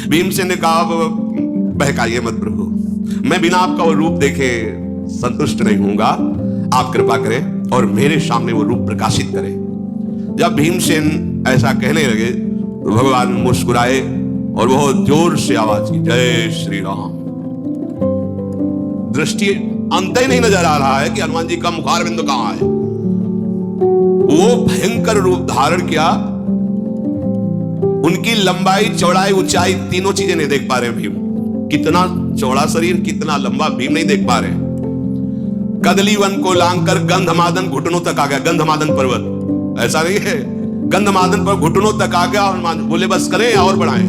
भीमसेन ने कहा, बहकाइए मत प्रभु, मैं बिना आपका वो रूप देखे संतुष्ट नहीं होऊंगा, आप कृपा करें और मेरे सामने वो रूप प्रकाशित करें। जब भीमसेन ऐसा कहने लगे तो भगवान मुस्कुराए और बहुत जोर से आवाज की, जय श्री राम। दृष्टि अंत ही नहीं नजर आ रहा है कि हनुमान जी का मुखार बिंदु कहां है। वो भयंकर रूप धारण किया, उनकी लंबाई चौड़ाई ऊंचाई तीनों चीजें नहीं देख पा रहे भीम। कितना चौड़ा शरीर, कितना लंबा, भीम नहीं देख पा रहे। कदली वन को लांघकर गंधमादन घुटनों तक आ गया। गंधमादन पर्वत ऐसा नहीं है, गंधमादन पर घुटनों तक आ गया। हनुमान बोले बस करें और बढ़ाएं।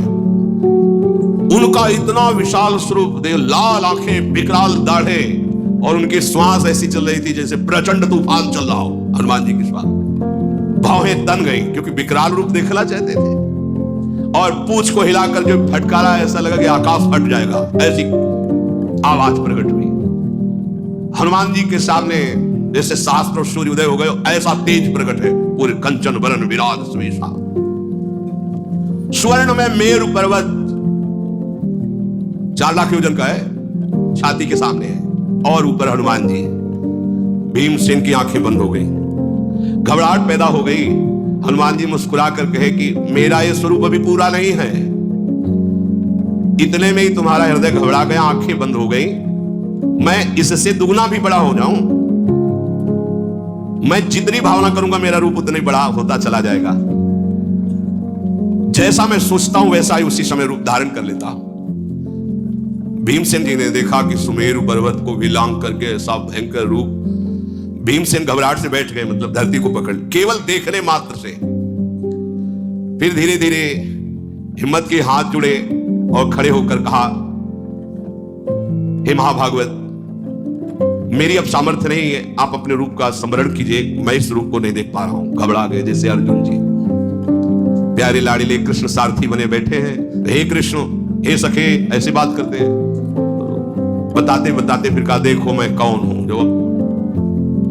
उनका इतना विशाल स्वरूप देख, लाल आंखें, विकराल दाढ़े और उनकी श्वास ऐसी चल रही थी जैसे प्रचंड तूफान चल रहा हो। हनुमान जी की श्वास, बाहें तन गई क्योंकि विकराल रूप देखना चाहते थे, और पूंछ को हिलाकर जो फटकारा, ऐसा लगा कि आकाश फट जाएगा, ऐसी आवाज प्रकट हुई। हनुमान जी के सामने जैसे शास्त्र और सूर्य उदय हो गए, ऐसा तेज प्रकट है। पूरे कंचन वरण विराज सुवेशा, स्वर्ण में मेरु पर्वत 4 लाख योजन का है, छाती के सामने है, और ऊपर हनुमान जी। भीमसेन की आंखें बंद हो गई, घबराहट पैदा हो गई। हनुमान जी मुस्कुरा कर कहे कि मेरा ये स्वरूप अभी पूरा नहीं है। इतने में ही तुम्हारा हृदय घबरा गया, आंखें बंद हो गई। मैं इससे दुगना भी बड़ा हो जाऊं, मैं जितनी भावना करूंगा मेरा रूप उतना ही बड़ा होता चला जाएगा। जैसा मैं सोचता हूं वैसा ही उसी समय रूप धारण कर लेता हूं। भीमसेन जी ने देखा कि सुमेरु पर्वत को भी लांघ करके ऐसा भयंकर रूप। भीमसेन घबराहट से बैठ गए, मतलब धरती को पकड़, केवल देखने मात्र से। फिर धीरे धीरे हिम्मत के हाथ जुड़े और खड़े होकर कहा, हे महाभागवत, मेरी अब सामर्थ्य नहीं है, आप अपने रूप का स्मरण कीजिए, मैं इस रूप को नहीं देख पा रहा हूं। घबरा गए जैसे अर्जुन जी। प्यारे लाड़िले कृष्ण सारथी बने बैठे हैं, हे कृष्ण, हे सखे, ऐसी बात करते हैं। बताते बताते फिर कहा, देखो मैं कौन हूं जो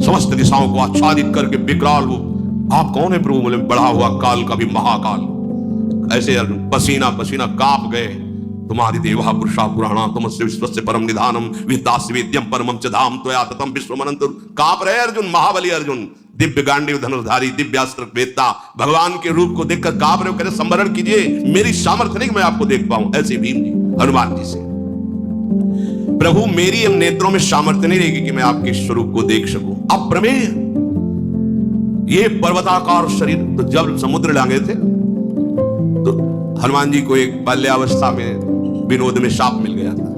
समस्त दिशाओं को आच्छादित करके विकराल रूप। आप कौन है प्रभु? बोले, बढ़ा हुआ काल का भी महाकाल। ऐसे अर्जुन पसीना पसीना कांप गए। तुम्हारी देवा पुरुषा पुराणा तुमस्य विश्वस्य परम निधानम विद्यास्य वेद्यम परमं च धाम त्वया ततम विश्वमनंत। कांप रहे अर्जुन, महाबली अर्जुन, दिव्य गांडीव धनुर्धारी, दिव्यास्त्र वेत्ता, भगवान के रूप को देखकर कांप रहे हो। कहते संवरण कीजिए, मेरी सामर्थ्य नहीं कि मैं आपको देख पाऊं। ऐसे भीम जी हनुमान जी से, प्रभु मेरी अब नेत्रों में सामर्थ्य नहीं रहेगी कि मैं आपके स्वरूप को देख सकूं। अप्रमेय ये पर्वताकार शरीर। तो जब समुद्र लांगे थे तो हनुमान जी को एक बाल्यावस्था में विनोद में शाप मिल गया था।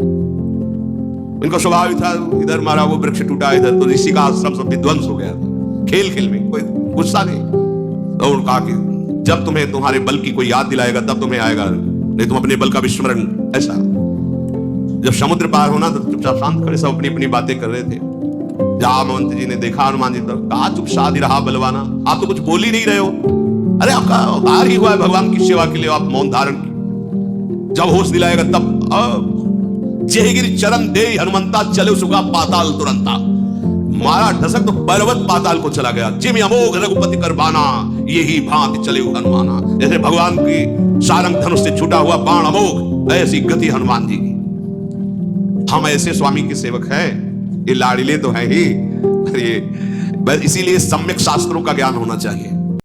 इनका स्वभाव ही था, इधर मारा वो वृक्ष टूटा, इधर तो ऋषि का आश्रम सब विध्वंस हो गया था। खेल खेल में कोई गुस्सा नहीं। तो उन्होंने कहा कि जब तुम्हें तुम्हारे बल की कोई याद दिलाएगा तब तुम्हें आएगा, नहीं तुम अपने बल का विस्मरण। ऐसा जब समुद्र पार होना तो चुपचाप शांत खड़े, सब अपनी अपनी बातें कर रहे थे। जामवंत जी ने देखा हनुमान जी तो कहा, चुप शादी रहा बलवाना, आप तो कुछ बोल ही नहीं रहे हो। अरे आपका अवतार ही हुआ है भगवान की सेवा के लिए, आप मौन धारण की। जब होश दिलाएगा तब। जयगिरी चरण दे हनुमंता, चले सुगा पाताल तुरंता। मारा ढसक तो पर्वत पाताल को चला गया। जिम अमोघ रघुपति कर बाना, यही भांति चले हनुमाना। जैसे भगवान की सारंग धनुष से छूटा हुआ बाण अमोघ, ऐसी गति हनुमान जी की। हम ऐसे स्वामी के सेवक हैं, ये लाड़िले तो हैं ही। इसीलिए सम्यक शास्त्रों का ज्ञान होना चाहिए।